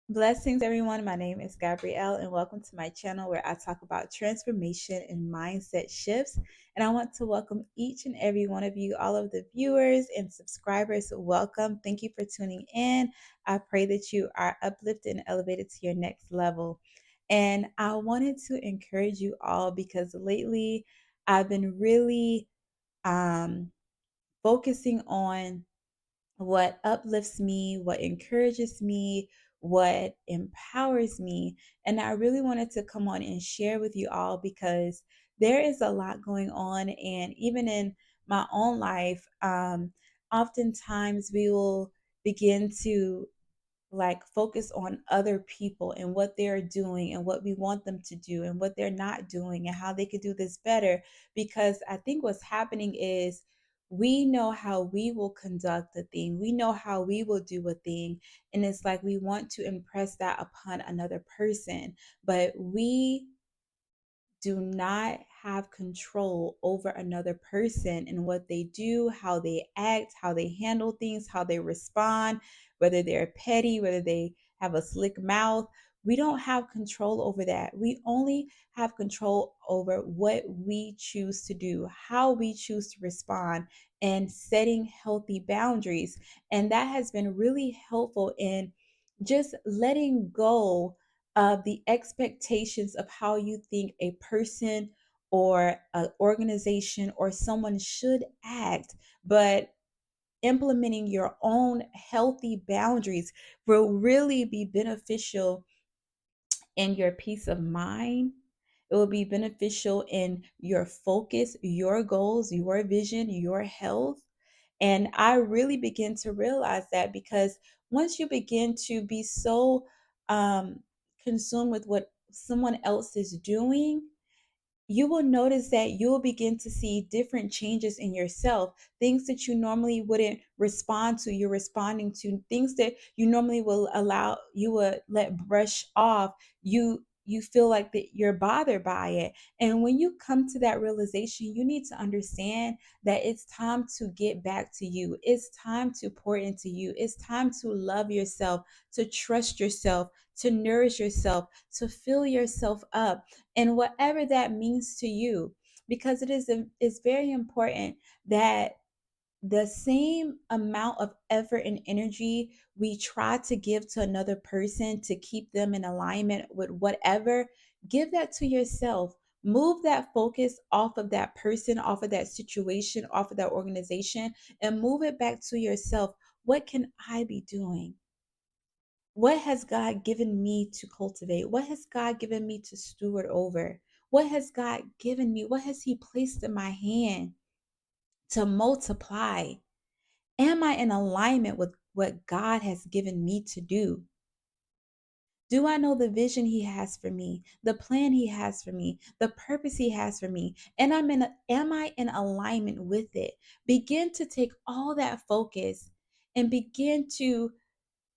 Blessings, everyone. My name is Gabrielle, and welcome to my channel where I talk about transformation and mindset shifts. And I want to welcome each and every one of you, all of the viewers and subscribers. Welcome. Thank you for tuning in. I pray that you are uplifted and elevated to your next level. And I wanted to encourage you all because lately I've been really focusing on what uplifts me, what encourages me, what empowers me. And I really wanted to come on and share with you all because there is a lot going on. And even in my own life, oftentimes we will begin to focus on other people and what they're doing and what we want them to do and what they're not doing and how they could do this better, because I think what's happening is we know how we will conduct a thing, we know how we will do a thing, and it's like we want to impress that upon another person, but we do not have control over another person and what they do, how they act, how they handle things, how they respond, whether they're petty, whether they have a slick mouth. We don't have control over that. We only have control over what we choose to do, how we choose to respond, and setting healthy boundaries. And that has been really helpful in just letting go of the expectations of how you think a person or an organization or someone should act, but implementing your own healthy boundaries will really be beneficial in your peace of mind. It will be beneficial in your focus, your goals, your vision, your health. And I really begin to realize that because once you begin to be so um, consumed with what someone else is doing, you will notice that you'll begin to see different changes in yourself. Things that you normally wouldn't respond to, you're responding to. Things that you normally will allow, you would let brush off, you feel like that you're bothered by it. And when you come to that realization, you need to understand that it's time to get back to you. It's time to pour into you. It's time to love yourself, to trust yourself, to nourish yourself, to fill yourself up, and whatever that means to you, because it's very important that the same amount of effort and energy we try to give to another person to keep them in alignment with whatever, give that to yourself. Move that focus off of that person, off of that situation, off of that organization, and move it back to yourself. What can I be doing? What has God given me to cultivate? What has God given me to steward over? What has God given me? What has He placed in my hand to multiply? Am I in alignment with what God has given me to do? Do I know the vision He has for me, the plan He has for me, the purpose He has for me? And am I in alignment with it? Begin to take all that focus and begin to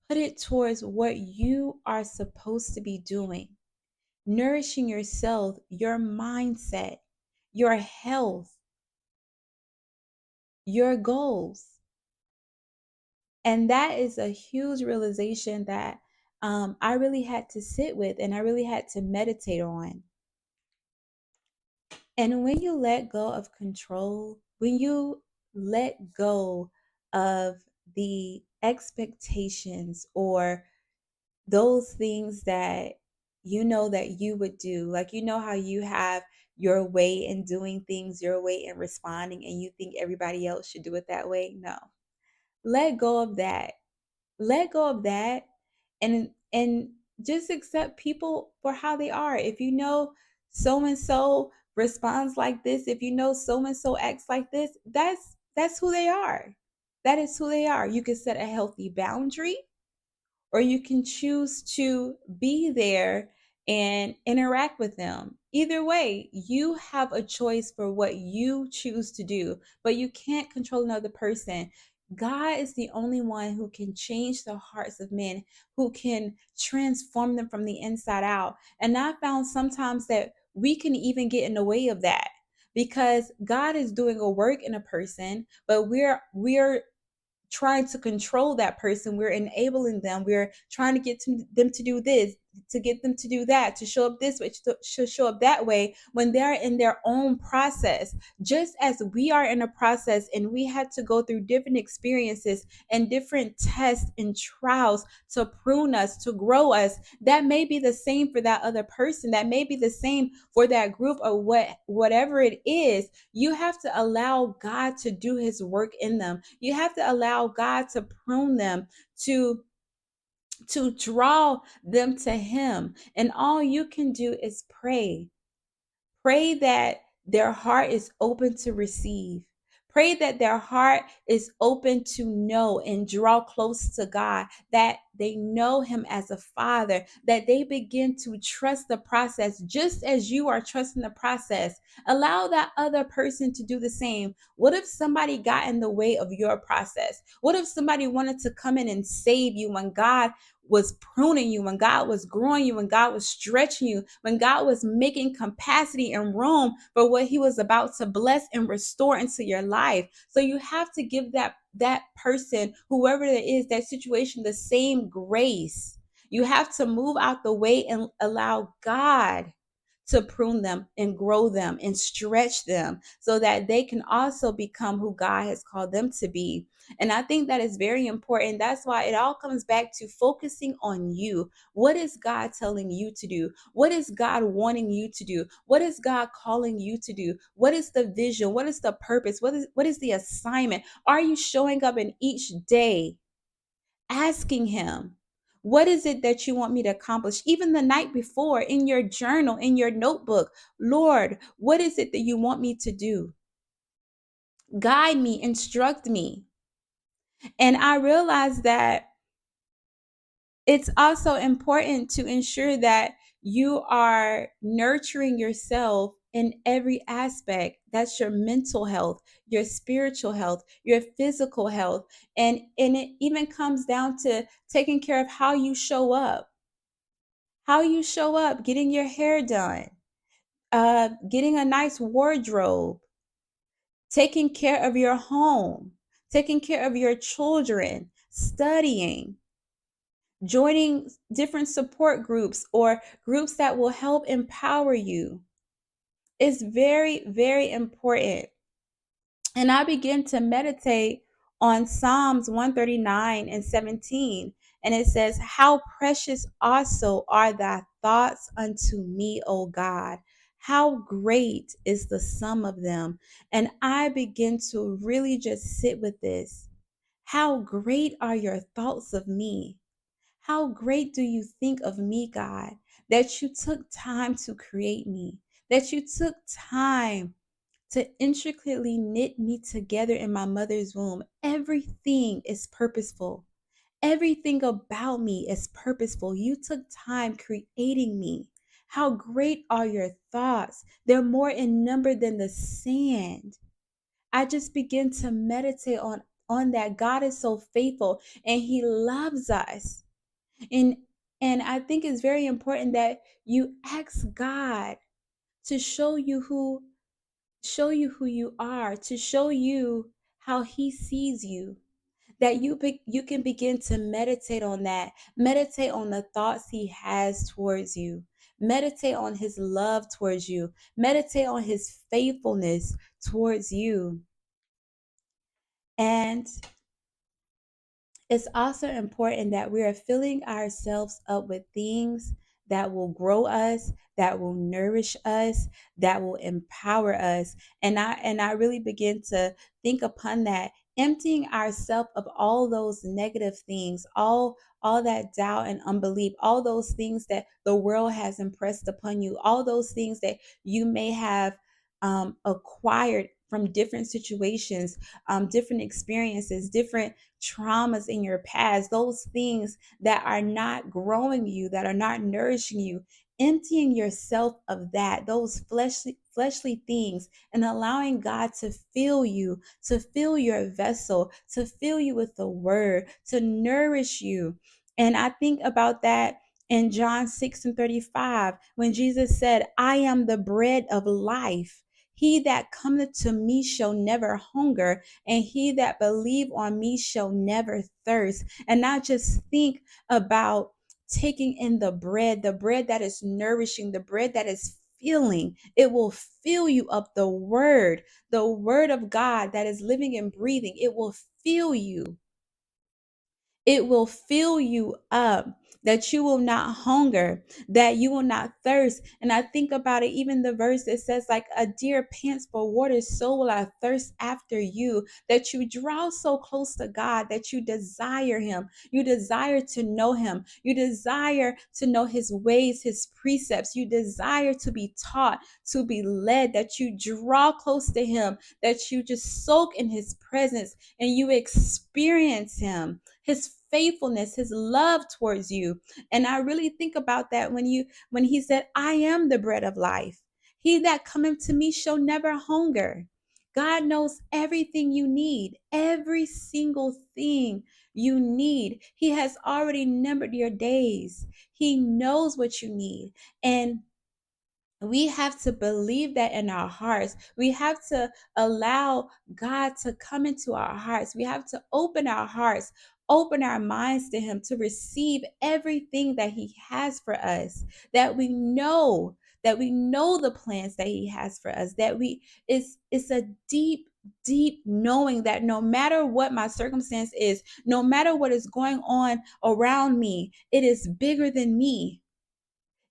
put it towards what you are supposed to be doing, nourishing yourself, your mindset, your health, your goals. And that is a huge realization that I really had to sit with and I really had to meditate on. And when you let go of control, when you let go of the expectations or those things that you know that you would do, like you know how you have your way in doing things, your way in responding, and you think everybody else should do it that way. No, let go of that. Let go of that, and just accept people for how they are. If you know so and so responds like this, if you know so and so acts like this, that's who they are. That is who they are. You can set a healthy boundary, or you can choose to be there and interact with them. Either way, you have a choice for what you choose to do, but you can't control another person. God is the only one who can change the hearts of men, who can transform them from the inside out. And I found sometimes that we can even get in the way of that because God is doing a work in a person, but we're trying to control that person. We're enabling them. We're trying to get them to do this, to get them to do that, to show up this way, to show up that way, when they're in their own process. Just as we are in a process and we had to go through different experiences and different tests and trials to prune us, to grow us, that may be the same for that other person. That may be the same for that group, or whatever it is. You have to allow God to do his work in them. You have to allow God to prune them, to draw them to him. And all you can do is pray. Pray that their heart is open to receive. Pray that their heart is open to know and draw close to God, that they know him as a father, that they begin to trust the process just as you are trusting the process. Allow that other person to do the same. What if somebody got in the way of your process? What if somebody wanted to come in and save you when God was pruning you, when God was growing you, when God was stretching you, when God was making capacity and room for what he was about to bless and restore into your life? So you have to give that person, whoever it is, that situation, the same grace. You have to move out the way and allow God to prune them and grow them and stretch them so that they can also become who God has called them to be. And I think that is very important. That's why it all comes back to focusing on you. What is God telling you to do? What is God wanting you to do? What is God calling you to do? What is the vision? What is the purpose? What is the assignment? Are you showing up in each day asking him, what is it that you want me to accomplish? Even the night before, in your journal, in your notebook, Lord, what is it that you want me to do? Guide me, instruct me. And I realized that it's also important to ensure that you are nurturing yourself in every aspect. That's your mental health, your spiritual health, your physical health. And it even comes down to taking care of how you show up, getting your hair done, getting a nice wardrobe, taking care of your home, taking care of your children, studying, joining different support groups or groups that will help empower you is very, very important. And I began to meditate on Psalms 139 and 17. And it says, how precious also are thy thoughts unto me, O God. How great is the sum of them. And I begin to really just sit with this. How great are your thoughts of me? How great do you think of me, God, that you took time to create me, that you took time to intricately knit me together in my mother's womb. Everything is purposeful. Everything about me is purposeful. You took time creating me. How great are your thoughts? They're more in number than the sand. I just begin to meditate on that. God is so faithful and he loves us. And and I think it's very important that you ask God to show you who you are, to show you how he sees you, that you can begin to meditate on that. Meditate on the thoughts he has towards you. Meditate on his love towards you. Meditate on his faithfulness towards you. And it's also important that we are filling ourselves up with things that will grow us, that will nourish us, that will empower us. And I really begin to think upon that, emptying ourselves of all those negative things, all that doubt and unbelief, all those things that the world has impressed upon you, all those things that you may have acquired from different situations, different experiences, different traumas in your past, those things that are not growing you, that are not nourishing you, emptying yourself of that, those fleshly things, and allowing God to fill you, to fill your vessel, to fill you with the word, to nourish you. And I think about that in John 6 and 35, when Jesus said, I am the bread of life. He that cometh to me shall never hunger, and he that believe on me shall never thirst. And not just think about taking in the bread that is nourishing, the bread that is filling. It will fill you up. The word of God that is living and breathing, it will fill you. It will fill you up, that you will not hunger, that you will not thirst. And I think about it, even the verse that says, like a deer pants for water, so will I thirst after you. That you draw so close to God, that you desire Him. You desire to know Him. You desire to know His ways, His precepts. You desire to be taught, to be led, that you draw close to Him, that you just soak in His presence and you experience Him, His faithfulness, His love towards you. And I really think about that when He said, I am the bread of life. He that cometh to me shall never hunger. God knows everything you need, every single thing you need. He has already numbered your days. He knows what you need. And we have to believe that in our hearts. We have to allow God to come into our hearts. We have to open our hearts, open our minds to Him to receive everything that He has for us. That we know the plans that He has for us. That we it's a deep, deep knowing that no matter what my circumstance is, no matter what is going on around me, it is bigger than me.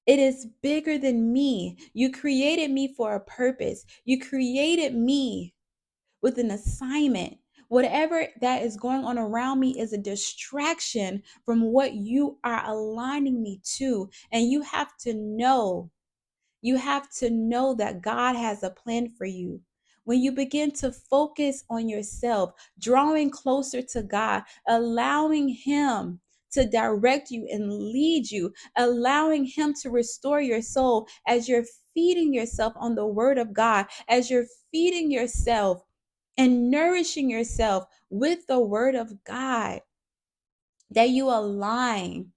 It is bigger than me. You created me for a purpose. You created me with an assignment. Whatever that is going on around me is a distraction from what you are aligning me to. And you have to know that God has a plan for you. When you begin to focus on yourself, drawing closer to God, allowing Him to direct you and lead you, allowing Him to restore your soul as you're feeding yourself on the Word of God, as you're feeding yourself and nourishing yourself with the Word of God, that you align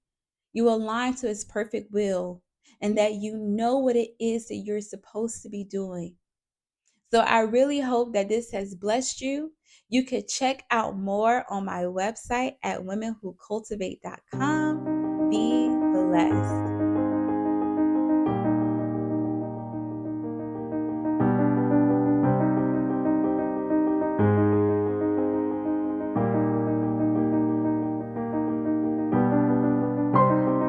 to His perfect will, and that you know what it is that you're supposed to be doing. So I really hope that this has blessed you. You could check out more on my website at womenwhocultivate.com. Be blessed.